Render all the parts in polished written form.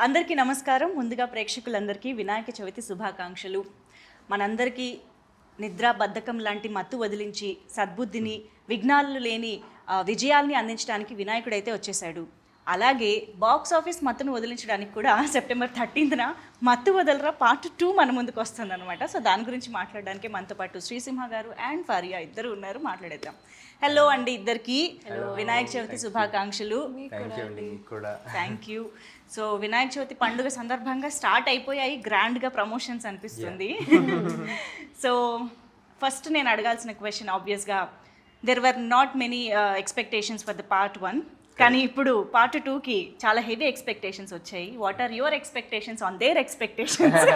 అందరికీ నమస్కారం. ముందుగా ప్రేక్షకులందరికీ వినాయక చవితి శుభాకాంక్షలు. మనందరికీ నిద్ర బద్ధకం లాంటి మత్తు వదిలించి సద్బుద్ధిని, విఘ్నాలు లేని విజయాల్ని అందించడానికి వినాయకుడైతే వచ్చేసాడు. అలాగే బాక్స్ ఆఫీస్ మత్తును వదిలించడానికి కూడా సెప్టెంబర్ 13న మత్తు వదలరా పార్ట్ 2 మన ముందుకు వస్తుంది అనమాట. సో దాని గురించి మాట్లాడడానికి మనతో పాటు శ్రీసింహ గారు అండ్ ఫారియా ఇద్దరు ఉన్నారు. మాట్లాడేద్దాం. హలో అండి ఇద్దరికి. వినాయక చవితి శుభాకాంక్షలు. Thank you. So Vinayaka Chavithi పండుగ సందర్భంగా స్టార్ట్ అయిపోయాయి గ్రాండ్గా ప్రమోషన్స్ అనిపిస్తుంది. సో ఫస్ట్ నేను అడగాల్సిన క్వశ్చన్ ఆబ్వియస్గా there were not many expectations for the part 1, కానీ ఇప్పుడు పార్ట్ 2కి చాలా హెవీ ఎక్స్పెక్టేషన్స్ వచ్చాయి. What are your expectations on their expectations?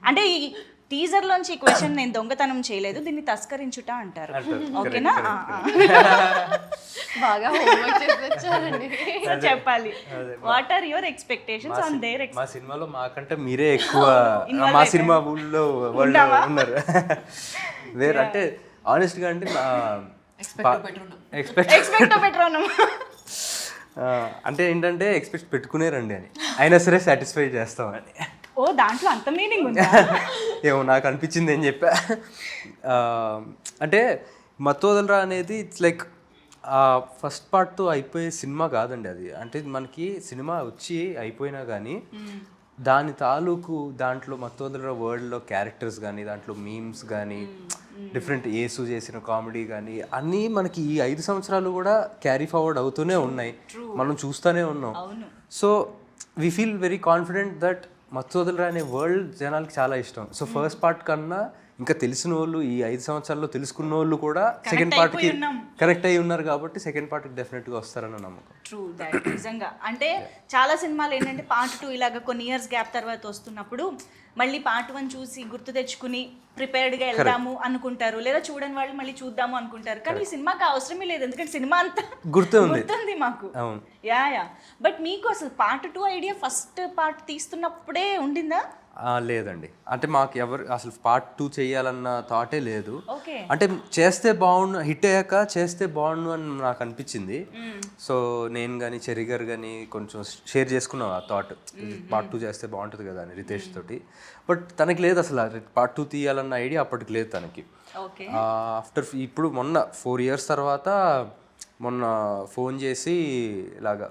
అంటే ఈ టీజర్లోంచి ఈ క్వశ్చన్ నేను దొంగతనం చేయలేదు, దీన్ని తస్కరించుట అంటారు. ఓకేనా? బాగా చెప్పాలి. What are your expectations on there? మా సినిమాలో మాకంటే మీరే ఎక్కువ మా సినిమా ఊళ్ళో వాళ్ళు ఉన్నారు. వేరే అంటే ఆనెస్ట్గా అంటే అంటే ఏంటంటే ఎక్స్పెక్ట్ పెట్టుకునేరండి అని, అయినా సరే సాటిస్ఫై చేస్తామని. ఓ దాంట్లో అంత మీనింగ్ ఉందా? ఏమో నాకు అనిపించింది ఏం చెప్పా. అంటే మత్తోదలరా అనేది ఇట్స్ లైక్ ఫస్ట్ పార్ట్తో అయిపోయే సినిమా కాదండి అది. అంటే మనకి సినిమా వచ్చి అయిపోయినా కానీ దాని తాలూకు దాంట్లో మత్తోదలరా వరల్డ్లో క్యారెక్టర్స్ కానీ, దాంట్లో మీమ్స్ కానీ, డిఫరెంట్ యేసు చేసిన కామెడీ కానీ అన్నీ మనకి ఈ 5 సంవత్సరాలు కూడా క్యారీ ఫార్వర్డ్ అవుతూనే ఉన్నాయి, మనం చూస్తూనే ఉన్నాం. So we feel very confident that Mathu Vadalara అనే వరల్డ్ జనాలకి చాలా ఇష్టం. సో ఫస్ట్ పార్ట్ కన్నా ఇంకా తెలిసిన వాళ్ళు, ఈ 5 సంవత్సరాల్లో తెలుసుకున్న వాళ్ళు కూడా సెకండ్ పార్ట్కి కనెక్ట్ అయ్యి ఉన్నారు కాబట్టి సెకండ్ పార్ట్కి డెఫినెట్గా వస్తారన్న నమ్మకం. True that. నిజంగా అంటే చాలా సినిమాలు ఏంటంటే పార్ట్ 2 ఇలాగ కొన్ని ఇయర్స్ గ్యాప్ తర్వాత వస్తున్నప్పుడు మళ్ళీ పార్ట్ 1 చూసి గుర్తు తెచ్చుకుని ప్రిపేర్డ్గా వెళ్దాము అనుకుంటారు, లేదా చూడని వాళ్ళు మళ్ళీ చూద్దాము అనుకుంటారు. కానీ ఈ సినిమాకి అవసరమే లేదు, ఎందుకంటే సినిమా అంతా గుర్తుంది మాకు. యా. బట్ మీకు అసలు పార్ట్ 2 ఐడియా ఫస్ట్ పార్ట్ తీస్తున్నప్పుడే ఉండిందా? లేదండి, అంటే మాకు ఎవరు అసలు పార్ట్ 2 చేయాలన్న థాటే లేదు. అంటే చేస్తే బాగుండు, హిట్ అయ్యాక చేస్తే బాగుండు అని నాకు అనిపించింది. సో నేను కానీ చెర్రీ గారు కానీ కొంచెం షేర్ చేసుకున్నాం ఆ థాట్, పార్ట్ 2 చేస్తే బాగుంటుంది కదా అని రితేష్ తోటి. బట్ తనకి లేదు అసలు పార్ట్ 2 తీయాలన్న ఐడియా అప్పటికి లేదు తనకి. ఆఫ్టర్ ఇప్పుడు మొన్న 4 years తర్వాత మొన్న ఫోన్ చేసి ఇలాగా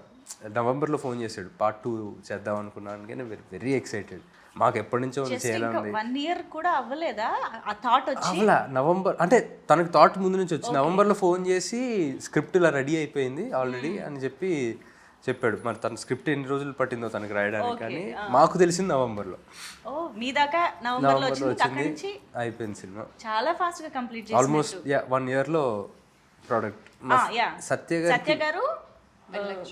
నవంబర్లో ఫోన్ చేశాడు, పార్ట్ 2 చేద్దాం అనుకున్నాను. కానీ వెరీ ఎక్సైటెడ్. మాకు ఎప్పటి నుంచో చేయాలని. 1 year కూడా అవ్వలేదా ఆ థాట్ వచ్చి? అవ్వలా. నవంబర్ అంటే తనకి థాట్ ముందు నుంచి వచ్చి నవంబర్లో ఫోన్ చేసి స్క్రిప్ట్ ఇలా రెడీ అయిపోయింది ఆల్రెడీ అని చెప్పాడు. మరి తన స్క్రిప్ట్ ఎన్ని రోజులు పట్టిందో తనకి రాయడానికి, కానీ మాకు తెలిసింది నవంబర్లో. మీ దాకా నవంబర్లో వచ్చింది, అయిపోయింది సినిమా. చాలా ఫాస్ట్ గా కంప్లీట్ చేశారు. Almost 1 yearలో product. సత్య గారు,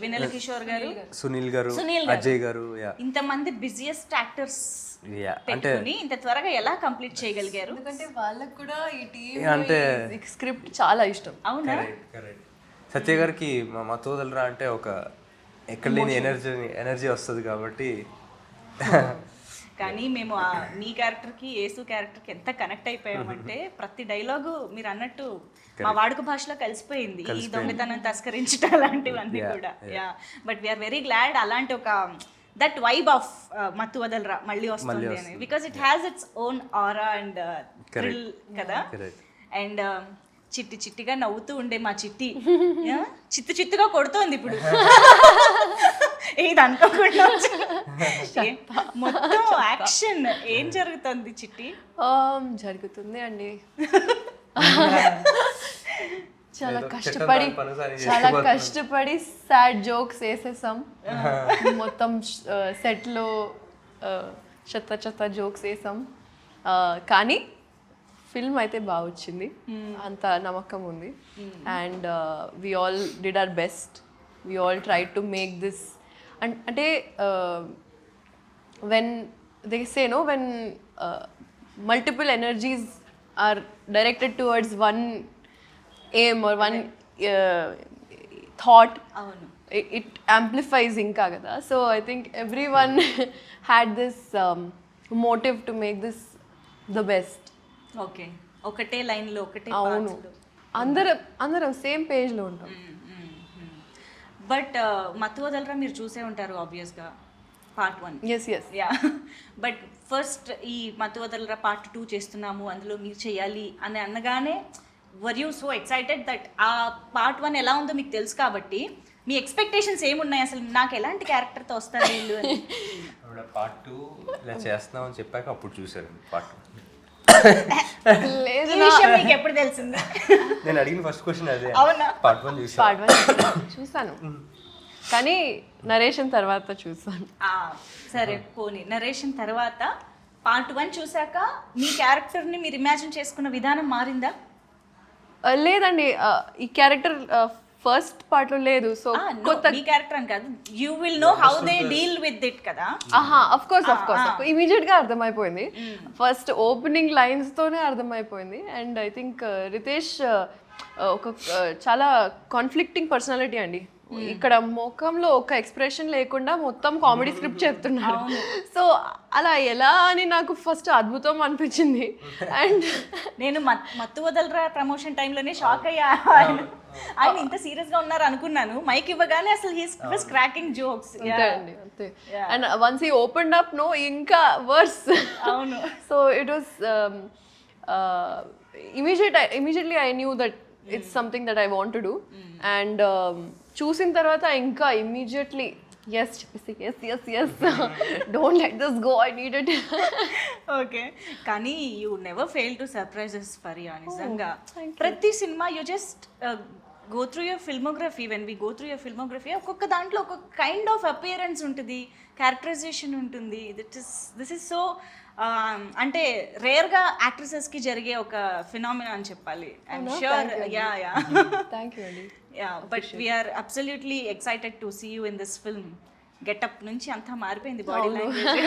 వినల్ కిషోర్ గారు, సునీల్ గారు, అజయ్ గారు, ఇంతమంది బిజియెస్ట్ యాక్టర్స్ అంటే ఇంత త్వరగా ఎలా కంప్లీట్ చేయగలిగారు? ఎందుకంటే వాళ్ళకి కూడా ఈ టీమ్ అంటే స్క్రిప్ట్ చాలా ఇష్టం. అవునా? సత్య గారికి మత్తోదలరా అంటే ఒక ఎక్కడ లేని ఎనర్జీ వస్తుంది కాబట్టి. కానీ మేము మీ క్యారెక్టర్కి యేసు క్యారెక్టర్కి ఎంత కనెక్ట్ అయిపోయామంటే ప్రతి డైలాగు మీరు అన్నట్టు మా వాడుక భాషలో కలిసిపోయింది. ఈ దొంగతనం తస్కరించడం అలాంటివన్నీ కూడా. బట్ వీఆర్ వెరీ గ్లాడ్ అలాంటి ఒక దట్ వైబ్ ఆఫ్ మత్తు వదలరా మళ్ళీ వస్తుంది అని, because it has its own aura and thrill కదా. అండ్ చిట్టి చిట్టిగా నవ్వుతూ ఉండే మా చిట్టి చిత్తుగా కొడుతోంది ఇప్పుడు. ఇది అనుకోకుండా మొత్తం యాక్షన్ ఏం జరుగుతుంది చిట్టి? జరుగుతుంది అండి, చాలా కష్టపడి సాడ్ జోక్స్ వేసేసాం. మొత్తం సెట్లో చెత్త జోక్స్ వేసాం, కానీ ఫిల్మ్ అయితే బాగా వచ్చింది, అంత నమ్మకం ఉంది. And we all did our best, we all try to make this. అంటే when they say no, when multiple energies are directed towards one aim or one thought, it amplifies inka kada. So I think everyone had this motive to make this the best. Okay, ఒకటే line లో ఒకటే అవును, అందరం same page లో ఉంటాం. But మత్తు వదలరా మీరు చూసే ఉంటారు ఆబ్వియస్గా part 1. Yes yes yeah but first ఈ మత్తు వదలరా పార్ట్ 2 చేస్తున్నాము అందులో మీరు చేయాలి అని అనగానే were you so excited that ఆ పార్ట్ 1 ఎలా ఉందో మీకు తెలుసు కాబట్టి మీ ఎక్స్పెక్టేషన్స్ ఏమున్నాయి అసలు నాకు ఎలాంటి క్యారెక్టర్తో వస్తారు వీళ్ళు అని? పార్ట్ 2 ఇలా చేస్తున్నామని చెప్పాక అప్పుడు చూసారండి పార్ట్ 2. లేదు ఈ విషయం మీకు ఎప్పుడు తెలిసింది? నేను అడిగిన ఫస్ట్ క్వశ్చన్ అదే. అవునా? పార్ట్ 1 చూసాను. పార్ట్ 1 చూసాను కానీ నరేషన్ తర్వాత చూసాను. సరే పోనీ నరేషన్ తర్వాత పార్ట్ 1 చూసాక మీ క్యారెక్టర్ని మీరు ఇమాజిన్ చేసుకున్న విధానం మారిందా? లేదండి ఈ క్యారెక్టర్ ఫస్ట్ పార్ట్ లో లేదు. సో కొత్త మీ క్యారెక్టర్ అని కాదు, you will know how they deal with it కదా. అఫ్ కోర్స్ ఇమీడియట్ గా అర్థమైపోయింది. ఫస్ట్ ఓపెనింగ్ లైన్స్ తోనే అర్థమైపోయింది. అండ్ ఐ థింక్ రితేష్ ఒక చాలా కాన్ఫ్లిక్టింగ్ పర్సనాలిటీ అండి. ఇక్కడ ముఖంలో ఒక ఎక్స్ప్రెషన్ లేకుండా మొత్తం కామెడీ స్క్రిప్ట్ చెప్తున్నారు. సో అలా ఎలా అని నాకు ఫస్ట్ అద్భుతం అనిపించింది. అండ్ నేను మత్తు వదలరా ప్రమోషన్ టైంలోనే షాక్ అయ్యా, ఆయన ఇంత సీరియస్ గా ఉన్నారు అనుకున్నాను. మైక్ ఇవ్వగానే అసలు హీస్ వాస్ క్రాకింగ్ జోక్స్. అంతే అండి అంతే. And once he opened up no ఇంకా వర్స్. అవును. So it was immediately I knew that it's something that I want to do. And చూసిన తర్వాత ఇంకా ఇమ్మీడియట్లీ ఎస్ చెప్పేసి yes don't let this go, I need it. Okay, కానీ you never fail to surprises Faria. నిజంగా ప్రతి సినిమా you just go through your filmography. When we go through your filmography ఒక్కొక్క దాంట్లో ఒక్కొక్క కైండ్ ఆఫ్ అపియరెన్స్ ఉంటుంది, characterisation ఉంటుంది. దిస్ ఇస్ సో అంటే రేర్గా యాక్ట్రెసెస్కి జరిగే ఒక ఫినామినా అని చెప్పాలి. I'm sure. Ya thank you అండి. But we're absolutely excited to see you in this film. Getup నుంచి అంతా మారిపోయింది బాడీ లాంగ్వేజ్.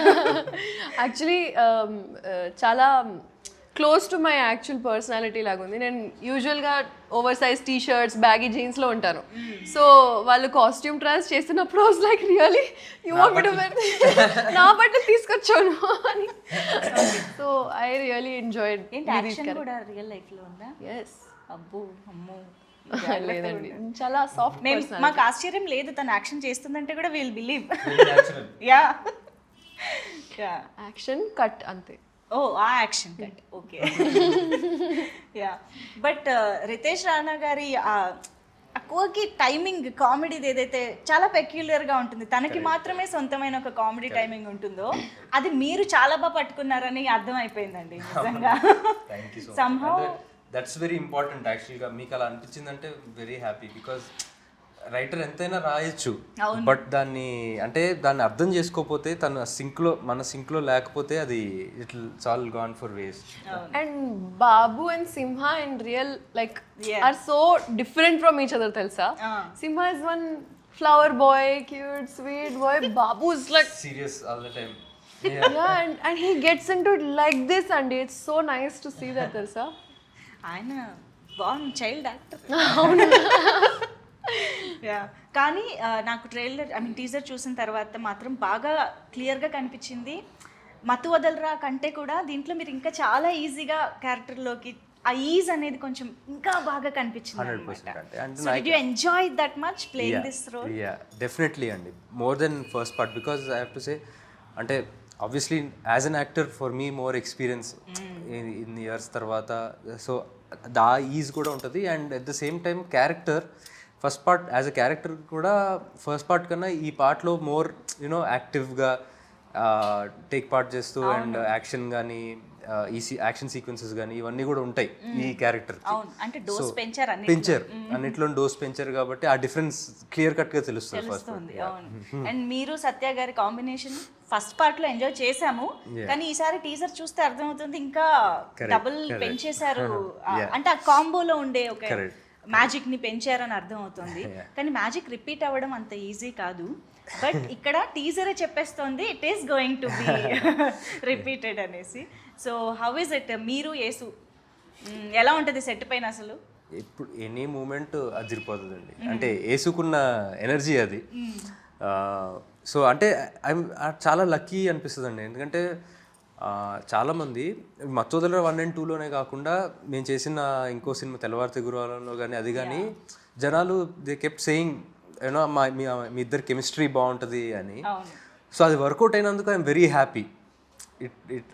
యాక్చువల్లీ చాలా close to my actual personality లాగా ఉంది. నేను యూజువల్గా oversize T shirts baggy జీన్స్లో ఉంటాను. సో వాళ్ళు కాస్ట్యూమ్ ట్రయల్స్ చేస్తున్నప్పుడు was like really you want me to wear, నా బట్టలు తీసుకొచ్చాను అని. So I really enjoyed. ఏంటి యాక్షన్ కూడా రియల్ లైఫ్లో ఉందా? ఎస్. అబ్బో అమ్మో. లేదండి, చాలా సాఫ్ట్. మాకు ఆశ్చర్యం లేదు తను యాక్షన్ చేస్తుందంటే కూడా will believe. Yeah action cut అంతే. Oh ah action cut. Okay. Yeah but Ritesh Rana గారి అక్కువకి టైమింగ్ కామెడీది ఏదైతే చాలా పెక్యులర్గా ఉంటుంది, తనకి మాత్రమే సొంతమైన ఒక కామెడీ టైమింగ్ ఉంటుందో అది మీరు చాలా బాగా పట్టుకున్నారని అర్థమైపోయిందండి నిజంగా. సంహౌ దట్స్ వెరీ ఇంపార్టెంట్ యాక్చువల్గా. మీకు అలా అనిపించిందంటే వెరీ హ్యాపీ. బికాజ్ రైటర్ ఎంతైనా రాయొచ్చు, బట్ దాన్ని అర్థం చేసుకోకపోతే మన సింక్లో లేకపోతే అది it's all gone for waste. And Babu and Simha in real like are so different from each other తెలుసా. Simha is one flower boy, cute sweet boy. Babu is like serious all the time. and he gets into it like this and it's so nice to see that తెలుసా. ఆయన బాగుంది child actor. Yeah కానీ నాకు trailer teaser చూసిన తర్వాత మాత్రం బాగా క్లియర్గా కనిపించింది. మత్తు వదలరా కంటే కూడా దీంట్లో మీరు ఇంకా చాలా ఈజీగా క్యారెక్టర్లోకి ఆ ఈజ్ అనేది కొంచెం ఇంకా బాగా కనిపించింది. So did you enjoy that much playing this role? Ya definitely అండి, more than first part. Because I have to say అంటే obviously as an actor for me more experience in years తర్వాత so the is కూడా ఉంటుంది. And at the same time character first part as a character కూడా first part కన్నా ఈ పార్ట్లో more you know యాక్టివ్గా take part చేస్తూ అండ్ యాక్షన్ కానీ యాక్షన్ సీక్వెన్సెస్ కానీ ఇవన్నీ కూడా ఉంటాయి ఈ క్యారెక్టర్. పెంచారు అన్నిట్లో డోస్ పెంచారు కాబట్టి ఆ డిఫరెన్స్ క్లియర్ కట్ గా తెలుస్తుంది ఫస్ట్. అండ్ మీరు సత్య గారి కాంబినేషన్ ఫస్ట్ పార్ట్ లో ఎంజాయ్ చేసాము, కానీ ఈసారి టీజర్ చూస్తే అర్థమవుతుంది ఇంకా డబుల్ పెంచేశారు. అంటే ఆ కాంబోలో ఉండే ఒక మ్యాజిక్ ని పెంచారని అర్థం అవుతుంది. కానీ మ్యాజిక్ రిపీట్ అవ్వడం అంత ఈజీ కాదు. బట్ ఇక్కడ టీజరే చెప్పేస్తోంది it is going to be repeated అనేసి. So how is it? మీరు యేసు ఎలా ఉంటుంది సెట్ పైన అసలు? ఇప్పుడు ఎనీ మూమెంట్ అదిరిపోతుందండి. అంటే యేసుకున్న ఎనర్జీ అది. సో అంటే చాలా లక్కీ అనిపిస్తుంది అండి. ఎందుకంటే చాలామంది మత్తు వదలరా 1 and 2లోనే కాకుండా మేము చేసిన ఇంకో సినిమా తెల్లవారితే గురువారంలో కానీ అది కానీ జనాలు దే కెప్ట్ సేయింగ్ యూనో మీ ఇద్దరు కెమిస్ట్రీ బాగుంటుంది అని. అవును. సో అది వర్కౌట్ అయినందుకు ఐఎమ్ వెరీ హ్యాపీ.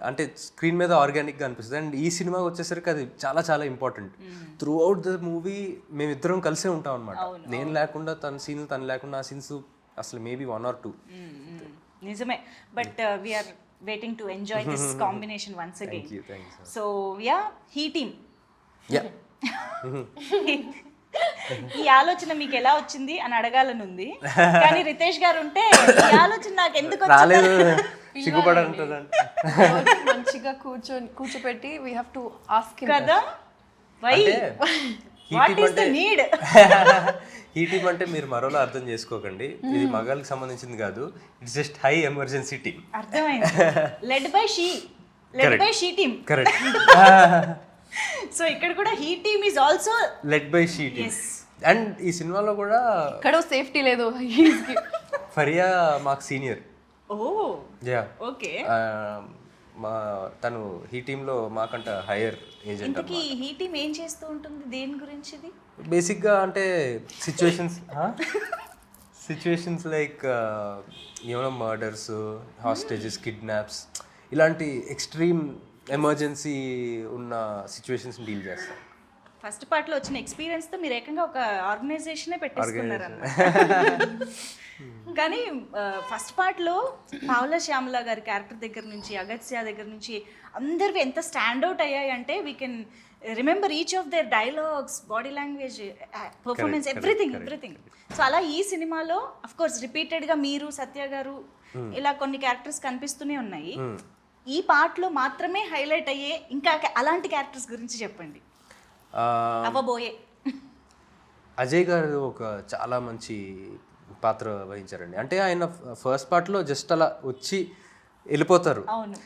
అంటే స్క్రీన్ మీద ఆర్గానిక్గా అనిపిస్తుంది. అండ్ ఈ సినిమాకి వచ్చేసరికి అది చాలా చాలా important. Through out the movie మేమిద్దరం కలిసే ఉంటాం అనమాట. నేను లేకుండా తన సీన్లు, తను లేకుండా ఆ సీన్స్ అసలు మేబీ 1 or 2. నిజమే. But we are waiting to enjoy this combination once again. Thank you, so yeah, he team, ఈ ఆలోచన మీకు ఎలా వచ్చింది అని అడగాలని ఉంది, కానీ రితేష్ గారు ఉంటే ఈ ఆలోచన నాకు ఎందుకు రాలేదు సిగ్గుపడంటుందంటే మంచిగా కూర్చోపెట్టి వీ హ్యావ్ టు ఆస్క్ కదా, why what is the need? ఈ టీమ్ అంటే మీరు మరోలా అర్థం చేసుకోకండి, ఇది మగాళ్ళకి సంబంధించింది కాదు. It's just high emergency team. అర్థమైంది. Led by she team. Correct. So ఇక్కడ కూడా he team is also led by she team. And ఈ సినిమాలో కూడా ఇక్కడ సేఫ్టీ లేదు. ఫరియా మాకు సీనియర్. ఓ యా, ఓకే. తను ఈ టీంలో మాకంట హైయర్ ఏజెంట్. ఇంతకీ హీ టీమ్ ఏం చేస్తూ ఉంటుంది, దేని గురించి ఇది? బేసిక్గా అంటే సిచ్యువేషన్స్ లైక్ ఏమైనా మర్డర్స్, హాస్టేజెస్, కిడ్నాప్స్, ఇలాంటి ఎక్స్ట్రీమ్ ఎమర్జెన్సీ ఉన్న సిచ్యువేషన్స్ డీల్ చేస్తాం. ఫస్ట్ పార్ట్లో వచ్చిన ఎక్స్పీరియన్స్తో మీరు ఏకంగా ఒక ఆర్గనైజేషనే పెట్టేసుకున్నారు అన్నమాట. కానీ ఫస్ట్ పార్ట్లో పావుల శ్యామల గారి క్యారెక్టర్ దగ్గర నుంచి, అగత్య దగ్గర నుంచి అందరివి ఎంత స్టాండ్అవుట్ అయ్యాయి అంటే we can remember each of their dialogues, body language, performance, everything. So అలా ఈ సినిమాలో అఫ్ కోర్స్ రిపీటెడ్గా మీరు, సత్య గారు, ఇలా కొన్ని క్యారెక్టర్స్ కనిపిస్తూనే ఉన్నాయి. ఈ పార్ట్లో మాత్రమే హైలైట్ అయ్యే ఇంకా అలాంటి క్యారెక్టర్స్ గురించి చెప్పండి. అవ్వబోయే అజయ్ గారు ఒక చాలా మంచి పాత్ర వహించారండి. అంటే ఆయన ఫస్ట్ పార్ట్లో జస్ట్ అలా వచ్చి వెళ్ళిపోతారు. అవును.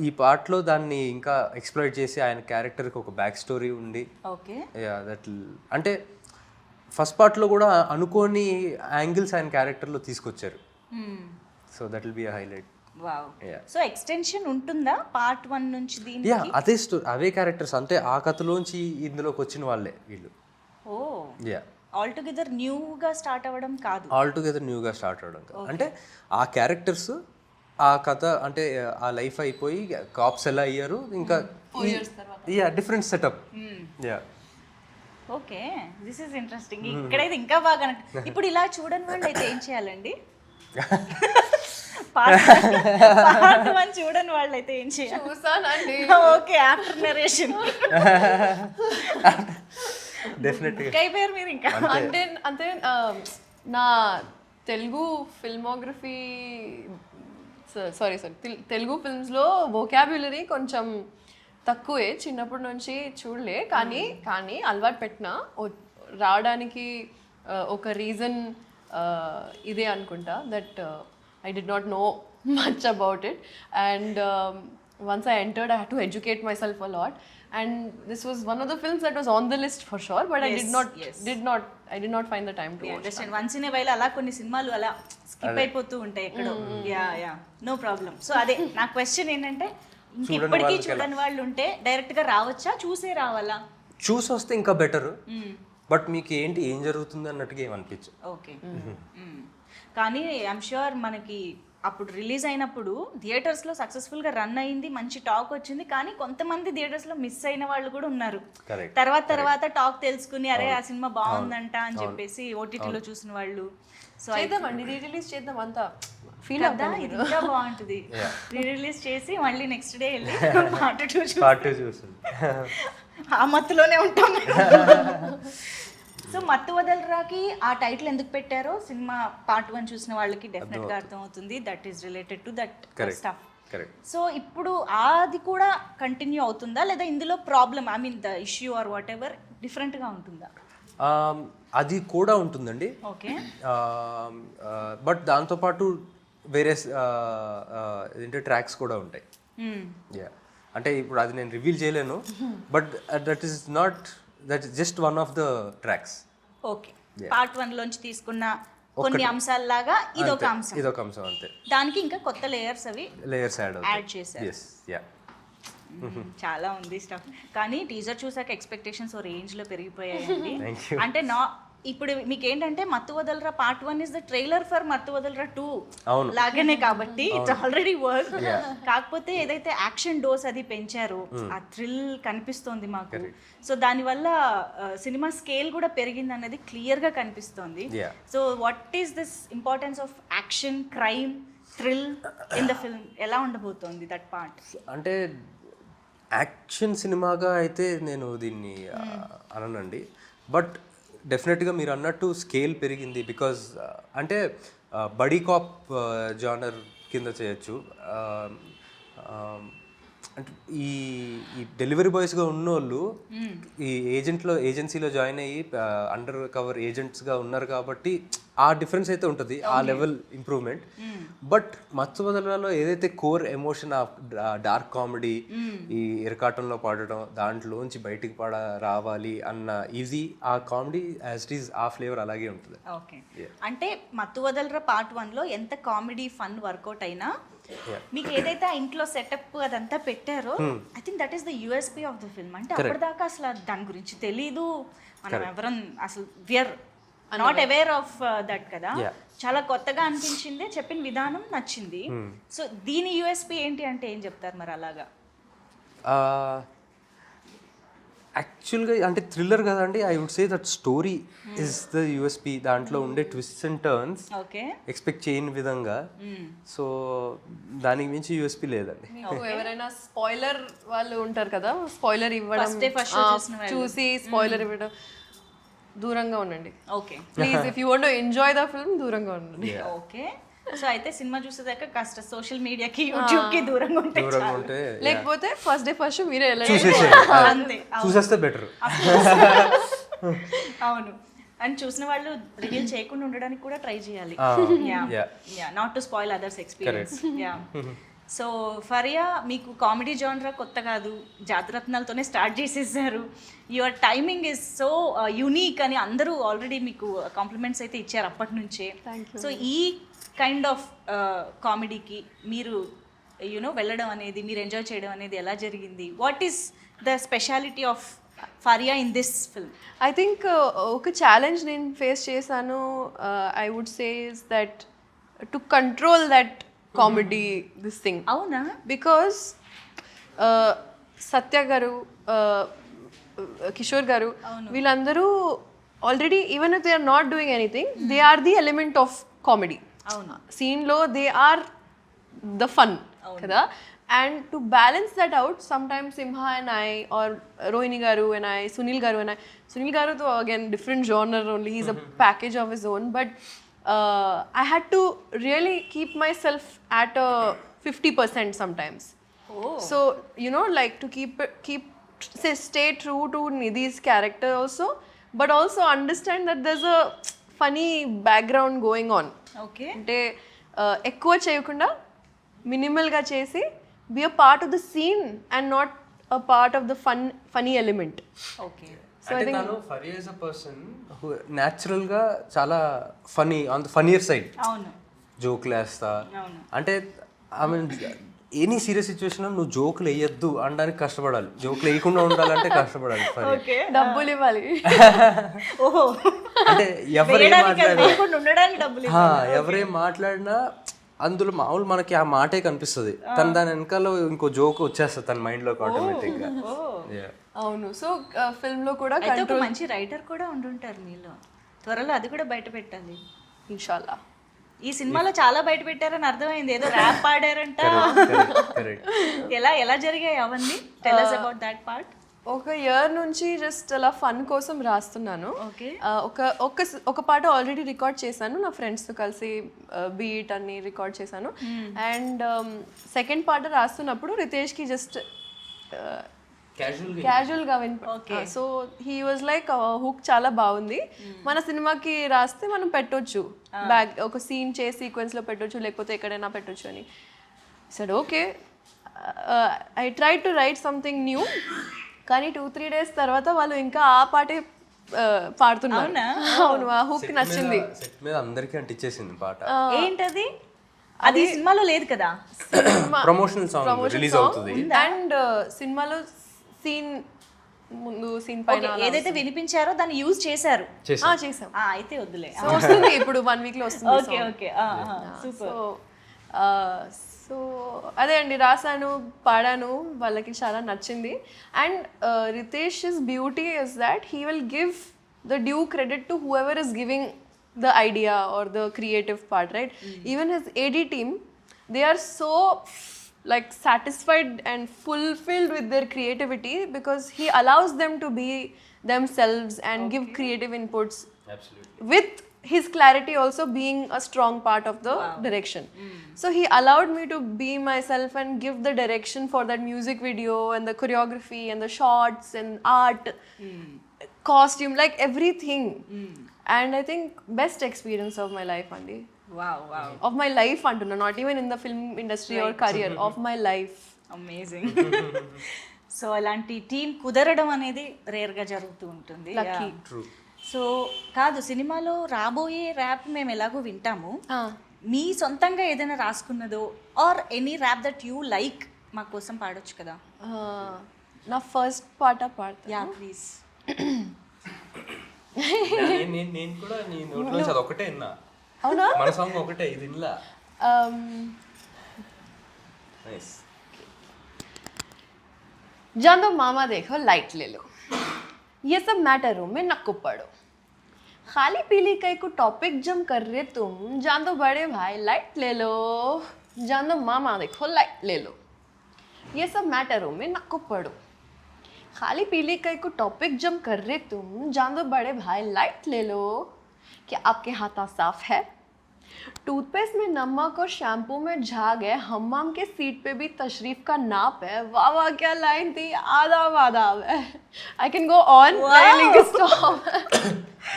ఈ పార్ట్లో దాన్ని ఇంకా ఎక్స్ప్లోర్ చేసి ఆయన క్యారెక్టర్కి ఒక బ్యాక్ స్టోరీ ఉండి, ఓకే, దట్ అంటే ఫస్ట్ పార్ట్లో కూడా అనుకోని యాంగిల్స్ ఆయన క్యారెక్టర్లో తీసుకొచ్చారు. So that will be a highlight. Wow. So extension ఉంటుందా పార్ట్ 1 నుంచి దీనికి? యా, అదే స్టోరీ, అవే క్యారెక్టర్స్. అంటే ఆ కథలోంచి ఇందులోకి వచ్చిన వాళ్ళే వీళ్ళు. ఓ, యా, ఆల్ టుగెదర్ న్యూగా స్టార్ట్ అవ్వడం కాదు. ఆల్ టుగెదర్ న్యూగా స్టార్ట్ అవ్వడం కాదు. అంటే ఆ క్యారెక్టర్స్, ఆ కథ, అంటే ఆ లైఫ్ అయిపోయి కాప్స్ ఎలా అయ్యారు, ఇంకా yeah different setup. Yeah, okay, this is interesting. ఇక్కడైతే ఇంకా బాగా ఇప్పుడు ఇలా చూడని వాళ్ళు అయితే ఏం చేయాలండి? పార్ట్ 1 చూడని వాళ్ళు అయితే ఏం చేయాలి? చూసానండి. ఓకే, ఆఫ్టర్ నరేషన్ డెఫినెట్గా అయిపోయారు మీరు ఇంకా. అంటే నా తెలుగు ఫిల్మోగ్రఫీ, సారీ తెలుగు ఫిల్మ్స్లో వొకాబ్యులరీ కొంచెం తక్కువే, చిన్నప్పటి నుంచి చూడలే. కానీ అలవాటు పెట్టిన రావడానికి ఒక రీజన్ ఇదే అనుకుంటా, that I did not know much about it, and once I entered I had to educate myself a lot, and this was one of the films that was on the list for sure, but I did not find the time to watch. Understand. Once in a while అలా కొన్ని సినిమాలు అలా skip అయిపోతూ ఉంటాయి ఎక్కడో. Yeah, no problem. So అదే నా question ఏంటంటే, ఇంకెప్పటికీ చూడని వాళ్ళు ఉంటే డైరెక్ట్గా రావచ్చా, చూసే రావాలా? చూసి వస్తే ఇంకా బెటర్, బట్ మీకు ఏంటి ఏం జరుగుతుంది అన్నట్టుగా ఏమనిపించు. ఓకే. కానీ ఐఎమ్ ష్యూర్ మనకి అప్పుడు రిలీజ్ అయినప్పుడు థియేటర్స్లో సక్సెస్ఫుల్గా రన్ అయింది, మంచి టాక్ వచ్చింది. కానీ కొంతమంది థియేటర్స్లో మిస్ అయిన వాళ్ళు కూడా ఉన్నారు. తర్వాత టాక్ తెలుసుకుని అరే ఆ సినిమా బాగుందంట అని చెప్పేసి ఓటీటీలో చూసిన వాళ్ళు. సో చేద్దామండి, రీ-రిలీజ్ చేద్దాం, అంతా ఫీల్ అవుతా. ఇది ఇంకా బాగుంటుంది. రీ-రిలీజ్ చేసి మళ్ళీ నెక్స్ట్ డే వెళ్ళి పార్ట్ 2 చూసి ఆ మత్తులోనే ఉంటాం. సో మత్తు వదలరాకి ఆ టైటిల్ ఎందుకు పెట్టారో సినిమా పార్ట్ 1 చూసిన వాళ్ళకి డెఫినెట్ గా అర్థం అవుతుంది. That is related to that stuff. So ఇప్పుడు అది కూడా కంటిన్యూ అవుతుందా, లేదా ఇందులో problem, I mean the issue or what ever different గా ఉంటుందా? అది కూడా ఉంటుందండి. ఓకే. బట్ దాంతోపాటు వేరే ఏంటంటే ట్రాక్స్ కూడా ఉంటాయి. యా, అంటే ఇప్పుడు అది నేను రివీల్ చేయలేను, but that is just one of the tracks. Okay. Part 1 లోంచి తీసుకున్న కొన్ని అంశాలలాగా ఇదొక అంశం అంతే. దానికి ఇంకా కొత్త లేయర్స్ యాడ్ చేశారు. yes, yeah. చాలా ఉంది స్టఫ్. కానీ టీజర్ చూసాక ఎక్స్పెక్టేషన్స్ ఓ రేంజ్ లో పెరిగిపోయాయండి. అంటే ఇప్పుడు మీకు ఏంటంటే మత్తు వదలరా part 1 is the trailer for మత్తు వదలరా 2 అవును. లాగానే కాబట్టి ఇట్స్ ఆల్రెడీ వర్క్. కాకపోతే ఏదైతే యాక్షన్ డోస్ అది పెంచారో ఆ థ్రిల్ కనిపిస్తోంది మాకు. సో దానివల్ల సినిమా స్కేల్ కూడా పెరిగింది అన్నది క్లియర్ గా కనిపిస్తోంది. So what is this importance of action, crime, thrill in the film ఎలా ఉండబోతోంది దట్ పార్ట్? అంటే యాక్షన్ సినిమాగా అయితే నేను దీన్ని అననండి, బట్ డెఫినెట్గా మీరు అన్నట్టు స్కేల్ పెరిగింది. బికాజ్ అంటే బడీ కాప్ జానర్ కింద చేయొచ్చు. అంటే ఈ డెలివరీ బాయ్స్గా ఉన్నోళ్ళు ఈ ఏజెన్సీలో జాయిన్ అయ్యి అండర్ కవర్ ఏజెంట్స్గా ఉన్నారు కాబట్టి ఆ డిఫరెన్స్ అయితే ఉంటుంది, ఆ లెవెల్ ఇంప్రూవ్మెంట్. బట్ మత్తు వదలరాలో ఏదైతే core emotion of dark comedy, ఈ ఇరకాటంలో పాడటం, దాంట్లోంచి బయటికి రావాలి అన్న ఇది ఆ కామెడీ యాజ్ ఇట్ ఈస్ ఆ ఫ్లేవర్ అలాగే ఉంటుంది. ఓకే, అంటే మత్తు వదలరా పార్ట్ 1లో ఎంత కామెడీ ఫన్ వర్కౌట్ అయినా మీకు ఏదైతే ఆ ఇంట్లో సెటప్ అదంతా పెట్టారో I think that is the USP of the film. అంటే అప్పటిదాకా అసలు దాని గురించి తెలీదు, మనం ఎవరం అసలు we are not aware of that కదా. చాలా కొత్తగా అనిపించింది, చెప్పిన విధానం నచ్చింది. సో దీని యూఎస్పీ ఏంటి అంటే ఏం చెప్తారు మరి అలాగా? యాక్చువల్గా అంటే థ్రిల్లర్ కదండి, I would say that story is the USP. దాంట్లో ఉండే ట్విస్ట్స్ అండ్ టర్న్స్ ఎక్స్పెక్ట్ చేయని విధంగా. సో దానికి మించి యూఎస్పీ లేదండి. ఎవరైనా స్పాయిలర్ వాళ్ళు ఉంటారు కదా, స్పాయిలర్ ఇవ్వడం, చూసి స్పాయిలర్ ఇవ్వడం దూరంగా ఉండండి. Okay please, if you want to enjoy the film దూరంగా ఉండండి. ఓకే, సో అయితే సినిమా చూసేదాకా కాస్త సోషల్ మీడియాకి, యూట్యూబ్ కి దూరంగా ఉంటే, లేకపోతే ఫస్ట్ డే ఫస్ట్ మీరే అంతే చూసేస్తే బెటర్. అవును, అండ్ చూసిన వాళ్ళు రివీల్ చేయకుండా ఉండడానికి కూడా ట్రై చేయాలి, not to spoil others experience. So Faria, మీకు కామెడీ జానరా కొత్త కాదు, జాతరత్నాలతోనే స్టార్ట్ చేసేసారు. Your timing is so unique అని అందరూ ఆల్రెడీ మీకు కాంప్లిమెంట్స్ అయితే ఇచ్చారు అప్పటి నుంచే. సో ఈ కైండ్ ఆఫ్ కామెడీకి మీరు యూనో వెళ్ళడం అనేది, మీరు ఎంజాయ్ చేయడం అనేది ఎలా జరిగింది? What is the speciality of Faria in this film? I think ఒక ఛాలెంజ్ నేను ఫేస్ చేశాను, I would say is that to control that comedy this thing. అవునా? బికాస్ సత్య గారు, కిషోర్ గారు, వీళ్ళందరూ already even if they are not doing anything, they are the element of comedy. సీన్లో they are the fun కదా. And to balance that out, sometimes Simha and I, or Rohini గారు and I, Sunil గారు and I, Sunil గారు తో again different genre only, he's a package of his own, but I had to really keep myself at a 50% sometimes. So you know, like to stay true to Nidhi's character also, but also understand that there's a funny background going on. Okay, అంటే ఎక్కువ చేయకుండా minimal గా చేసి be a part of the scene and not a part of the funny element. Okay. అంటే తను Faria is a person who natural గా చాలా funny, on the funnier side. అవును, జోకులు వేస్తా. అంటే I mean any serious situation నువ్వు జోకులు వేయొద్దు అనడానికి కష్టపడాలి, జోకులు వేయకుండా ఉండాలంటే కష్టపడాలి. డబ్బులు ఇవ్వాలి. అంటే ఎవరేం మాట్లాడినా అందులో మామూలు మనకి ఆ మాటే కనిపిస్తుంది, తను దాని వెనకాల ఇంకో జోక్ వచ్చేస్తుంది తన మైండ్ లోకి ఆటోమేటిక్ గా. అవును, సో ఫిల్మ్ లో కూడా ఒక మంచి రైటర్ కూడా ఉండుంటారు మీలో, త్వరలో అది కూడా బయట పెట్టాలి ఇన్షాల్లా. ఈ సినిమాలో చాలా బయట పెట్టారని అర్థమైంది, ఏదో ర్యాప్ పాడారంట. ఎలా జరిగాయి అవన్నీ? Tell us about that part. ఒక ఇయర్ నుంచి జస్ట్ అలా ఫన్ కోసం రాస్తున్నాను. ఒక పాట ఆల్రెడీ రికార్డ్ చేశాను, నా ఫ్రెండ్స్తో కలిసి బీట్ అన్ని రికార్డ్ చేశాను. అండ్ సెకండ్ పాట రాస్తున్నప్పుడు రితేష్కి జస్ట్ క్యాజువల్గా so he was like hook చాలా బాగుంది, మన సినిమాకి రాస్తే మనం పెట్టొచ్చు, ఒక సీన్ చేసి సీక్వెన్స్లో పెట్టొచ్చు, లేకపోతే ఎక్కడైనా పెట్టొచ్చు అని. Said okay, I try to write something new. కానీ 2-3 days తర్వాత వాళ్ళు ఇంకా ఆ పాటే పాడుతున్నారు. అవును, ఆ హుక్ నచ్చింది. సెట్ మీద అందరికీ అంటించేసింది పాట. ఏంటది? అది సినిమాలో లేదు కదా, ప్రమోషనల్ సాంగ్ రిలీజ్ అవుతుంది. అండ్ సినిమాలో సీన్ ముందు సీన్ పైన Okay, ఏదైతే వినిపించారో దాన్ని యూజ్ చేశారు. చేసాం. అయితే వద్దులే. సో వస్తుంది ఇప్పుడు 1 week లో వస్తుంది. Okay okay super. సో అదే అండి, రాసాను, పాడాను, వాళ్ళకి చాలా నచ్చింది. And Ritesh's beauty is that he will give the due credit to whoever is giving the idea or the creative part, right? Even his AD team, they are so like satisfied and fulfilled with their creativity because he allows them to be themselves and give creative inputs. Absolutely. With his clarity also being a strong part of the direction. So he allowed me to be myself and give the direction for that music video and the choreography and the shots and art, costume, like everything. And I think best experience of my life, Andy. Wow wow. Of my life, Antuna, not even in the film industry or career, of my life. Amazing. So అలాంటి team కుదరడం అనేది రేర్గా జరుగుతూ ఉంటుంది. Lucky. True. So కాదు, సినిమాలో రాబోయే rap మేము ఎలాగో వింటాము, మీ సొంతంగా ఏదైనా రాసుకున్నదో or any rap that you like మా కోసం పాడొచ్చు కదా? నా ఫస్ట్ పాట పాడతా. Ya please. నేను కూడా నీ నోట్లో అది ఒకటే విన్నా. అవునా? మన సాంగ్ ఒకటే, ఇది వినలా. నైస్. जान दो मामा देखो लाइट ले लो, ये सब मैटरों में नक्को पड़ो, खाली पीली कई को टॉपिक जम कर रहे तुम, जान दो बड़े भाई लाइट ले लो, जान दो मामा देखो लाइट ले लो, ये सब मैटरों में नक्को पड़ो, खाली पीली कई को टॉपिक जम कर रहे तुम, जान दो बड़े भाई लाइट ले लो, क्या आपके हाथा साफ है? टूथपेस्ट में नमक और शैम्पू में झाग है, हम्माम के सीट पे भी तशरीफ का नाप है, वाह वाह क्या लाइन थी, आदाब आदाब है. I can go on. Stop.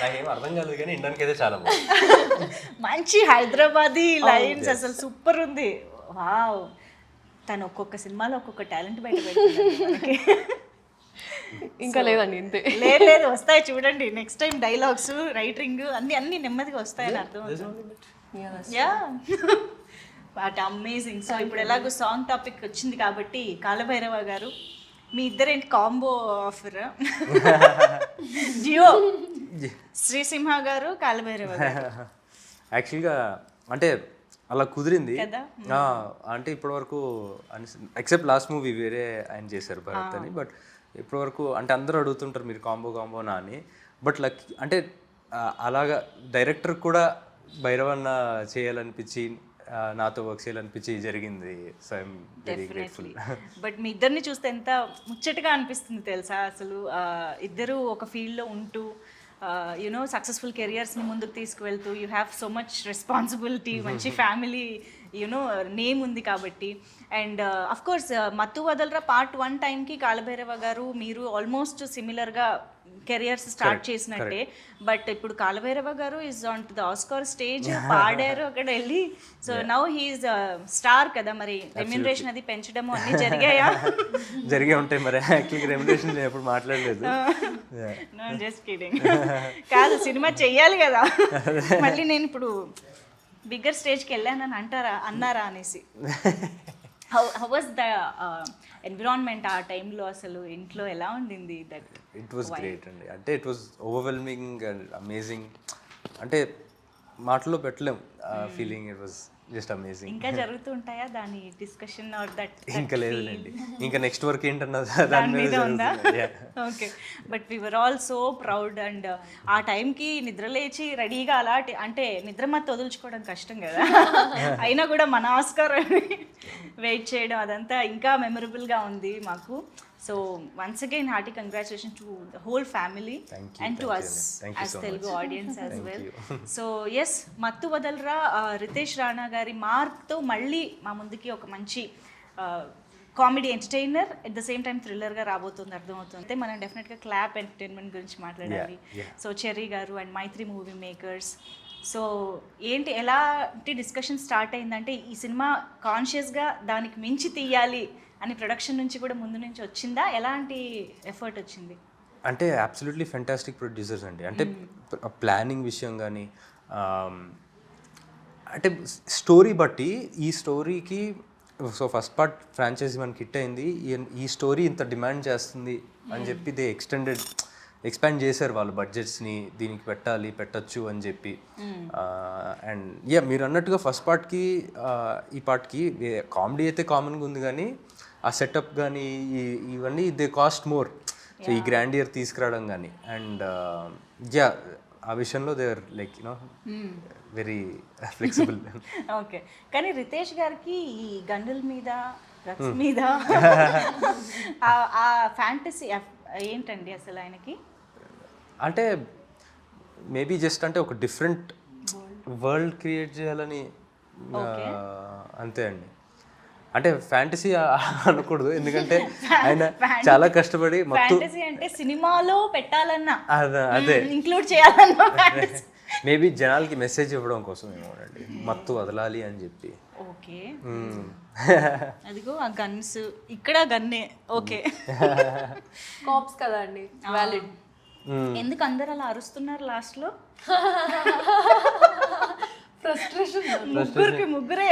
నాకేం అర్థం కాలేదు కానీ ఇండానికి అయితే చాలా బాగుంది. మంచి హైదరాబాదీ లైన్స్, అసలు సూపర్ ఉంది. వావ్. తను ఒక్కొక్క సినిమాలో ఒక్కొక్క టాలెంట్ బయట పెడుతుంది. ఇంకా లేదండి ఇంతే. లేదు వస్తాయి చూడండి, నెక్స్ట్ టైం డైలాగ్స్ రైటింగ్ అన్ని నెమ్మదిగా వస్తాయని అర్థం అవుతుంది. Yeah but amazing. సో ఇప్పుడు ఎలాగో సాంగ్ టాపిక్ వచ్చింది కాబట్టి కాలభైరవ గారు, మీ ఇద్దరేంటి కాంబో ఆఫర్? జియో శ్రీసింహ గారు, కాలభైరవ గారు. యాక్చువల్గా అంటే అలా కుదిరింది కదా? అంటే ఇప్పటివరకు ఎక్సెప్ట్ లాస్ట్ మూవీ వేరే ఆయన చేశారు భరత్ అని, బట్ ఇప్పటివరకు అంటే అందరూ అడుగుతుంటారు మీరు కాంబోనా అని, బట్ లక్ అంటే అలాగా డైరెక్టర్ కూడా భైరవన్న చేయాలనిపించి నాతో వర్క్ చేయాలనిపించి జరిగింది. So I'm very grateful. But మీ ఇద్దరిని చూస్తే ఎంత ముచ్చటగా అనిపిస్తుంది తెలుసా అసలు. ఇద్దరు ఒక ఫీల్డ్లో ఉంటూ యునో సక్సెస్ఫుల్ కెరియర్స్ని ముందుకు తీసుకువెళ్తూ, you have so much responsibility, మంచి ఫ్యామిలీ యునో నేమ్ ఉంది కాబట్టి. అండ్ అఫ్ కోర్స్ మత్తు వదలరా పార్ట్ 1 టైంకి కాలభైరవ గారు మీరు ఆల్మోస్ట్ సిమిలర్గా కెరియర్స్ స్టార్ట్ చేసినట్టే. బట్ ఇప్పుడు కాలభైరవ గారు is on to the Oscar stage, పాడారు అక్కడ వెళ్ళి. సో నౌ హీఈస్ స్టార్ కదా, మరి రెమ్యునరేషన్ అది పెంచడము అన్ని జరిగాయా? జరిగే ఉంటాయి మరి. యాక్చువల్గా రెమ్యునరేషన్ నేను ఎప్పుడు మాట్లాడలేదు. No just kidding. కాదు, సినిమా చెయ్యాలి కదా, మళ్ళీ నేను ఇప్పుడు బిగ్గర్ స్టేజ్కి వెళ్ళానని అన్నారా అనేసి. హౌ వాజ్ ద ఎన్విరాన్మెంట్ ఆ టైంలో, అసలు ఇంట్లో ఎలా ఉండింది? దట్ ఇట్ వాస్ గ్రేట్ అండి. అంటే it was overwhelming and amazing. అంటే మాటల్లో పెట్టలేం feeling. It was just amazing. ఇంకా జరుగుతూ ఉంటాయా దాని డిస్కషన్ ఆర్ దట్? ఇంకా లేదులేండి, ఇంకా నెక్స్ట్ వర్క్ ఏంటన్నది దాని మీద ఉందా? Okay. But we were all so proud. And ఆ టైంకి నిద్ర లేచి రెడీగా అలాంటి అంటే నిద్ర మత్తు వదులుచుకోవడం కష్టం కదా, అయినా కూడా మన ఆస్కార్ వెయిట్ చేయడం అదంతా ఇంకా మెమరబుల్గా ఉంది మాకు. So once again hearty congratulation to the whole family and to us as Telugu audience as well. So yes, Mathu Vadalara Riteish Rana గారి మార్క్తో మళ్ళీ మా ముందుకి ఒక మంచి comedy entertainer at the same time థ్రిల్లర్గా రాబోతుంది, అర్థమవుతుంది. మనం డెఫినెట్గా క్లాప్ ఎంటర్టైన్మెంట్ గురించి మాట్లాడాలి. సో చెర్రీ గారు and Mythri movie makers. So ఏంటి ఎలాంటి డిస్కషన్ స్టార్ట్ అయిందంటే ఈ సినిమా కాన్షియస్గా దానికి మించి తీయాలి అని ప్రొడక్షన్ నుంచి కూడా ముందు నుంచి వచ్చిందా? ఎలాంటి ఎఫర్ట్ వచ్చింది? అంటే అబ్సల్యూట్లీ ఫెంటాస్టిక్ ప్రొడ్యూసర్స్ అండి. అంటే ప్లానింగ్ విషయం కానీ, అంటే స్టోరీ బట్టి ఈ స్టోరీకి సో ఫస్ట్ పార్ట్ ఫ్రాంచైజీ మనకి హిట్ అయింది, ఈ స్టోరీ ఇంత డిమాండ్ చేస్తుంది అని చెప్పి దే ఎక్స్పాండ్ చేశారు వాళ్ళు బడ్జెట్స్ని, దీనికి పెట్టచ్చు అని చెప్పి. అండ్ మీరు అన్నట్టుగా ఫస్ట్ పార్ట్కి ఈ పార్ట్కి కామెడీ అయితే కామన్గా ఉంది, కానీ ఆ సెటప్ కానీ ఇవన్నీ దే కాస్ట్ మోర్. సో ఈ గ్రాండియర్ తీసుకురావడం కానీ అండ్ ఆ విషయంలో they are like very flexible. Okay, కానీ రితేష్ గారికి ఈ గండుల మీద డ్రగ్స్ మీద ఆ ఫ్యాంటసీ ఏంటండి అసలు ఆయనకి? అంటే మేబీ జస్ట్ అంటే ఒక డిఫరెంట్ వరల్డ్ క్రియేట్ చేయాలని అంతే అండి. అంటే ఫ్యాంటసీ అనకూడదు, ఎందుకంటే ఆయన చాలా కష్టపడి ఫ్యాంటసీ అంటే సినిమాలో పెట్టాలన్నా అదే ఇంక్లూడ్ చేయాలన్నా మేబీ జనాలకి మెసేజ్ ఇవ్వడం కోసం ఏమోనండి, మత్తు వదలాలి అని చెప్పి. ఓకే, అదిగో ఆ గన్స్, ఇక్కడ గన్నే. ఓకే, కాప్స్ కదా అండి, వ్యాలిడ్. ఎందుకు అందరు అలా అరుస్తున్నారు లాస్ట్ లో? ఫ్రస్ట్రేషన్, ముగ్గురే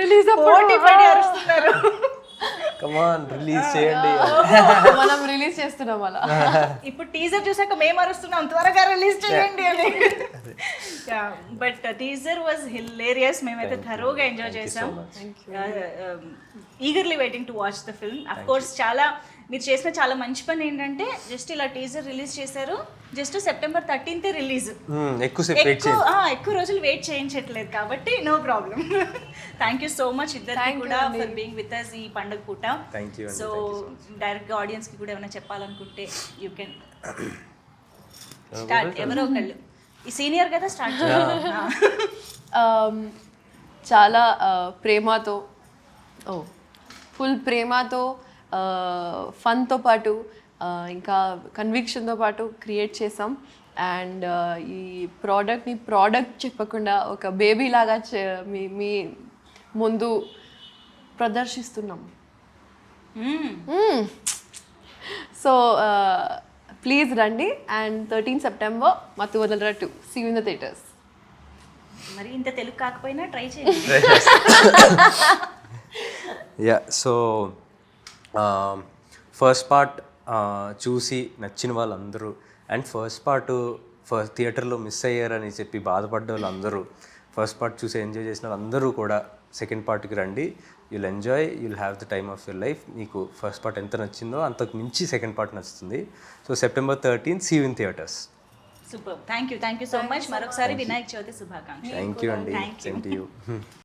రిలీజ్ పోటీ పడి అరుస్తున్నారు. కమాన్ రిలీజ్ చేయండి. మనం రిలీజ్ చేస్తున్నాం అలా. ఇప్పుడు టీజర్ చూసాక మేము అరుస్తున్నాం త్వరగా రిలీజ్ చేయండి అని. బట్ టీజర్ వాజ్ హిలేరియస్, మేమైతే థరోగా ఎంజాయ్ చేసాం. Eagerly waiting to watch the film. Of course చాలా మీరు చేసిన చాలా మంచి పని ఏంటంటే జస్ట్ ఇలా టీజర్ రిలీజ్ చేశారు, జస్ట్ సెప్టెంబర్ 13th రిలీజ్. ఎక్కువ రోజులు వెయిట్ చేయించట్లేదు కాబట్టి no problem. Thank you so much ఇద్దరికి కూడా ఫర్ బీయింగ్ విత్ అస్ ఈ పండుగ పూట. సో డైరెక్ట్గా ఆడియన్స్కి కూడా ఏమైనా చెప్పాలనుకుంటే యూ కెన్ స్టార్ట్. ఎవరో ఒకళ్ళు, ఈ సీనియర్ కదా, స్టార్ట్ చేయాలి. చాలా ప్రేమతో, ఫుల్ ప్రేమతో, ఫన్తో పాటు ఇంకా కన్విక్షన్తో పాటు క్రియేట్ చేసాం. అండ్ ఈ ప్రోడక్ట్ చెప్పకుండా ఒక బేబీ లాగా మీ ముందు ప్రదర్శిస్తున్నాం. సో ప్లీజ్ రండి. And 13 September Mathu Vadalara 2, see you in the theatres. మరి ఇంత తెలుగు కాకపోయినా ట్రై చేయండి. సో ఫస్ట్ పార్ట్ చూసి నచ్చిన వాళ్ళందరూ అండ్ ఫస్ట్ థియేటర్లో మిస్ అయ్యారని చెప్పి బాధపడ్డ వాళ్ళందరూ, ఫస్ట్ పార్ట్ చూసి ఎంజాయ్ చేసిన వాళ్ళందరూ కూడా సెకండ్ పార్ట్కి రండి. You'll enjoy, you'll have the time of your life. మీకు ఫస్ట్ పార్ట్ ఎంత నచ్చిందో అంతకు మించి సెకండ్ పార్ట్ నచ్చుతుంది. So September 13th, see you in theatres. Super, thank you so much. మరొకసారి వినాయక చవితి శుభాకాంక్షలు. థ్యాంక్ యూ అండి. Same to you.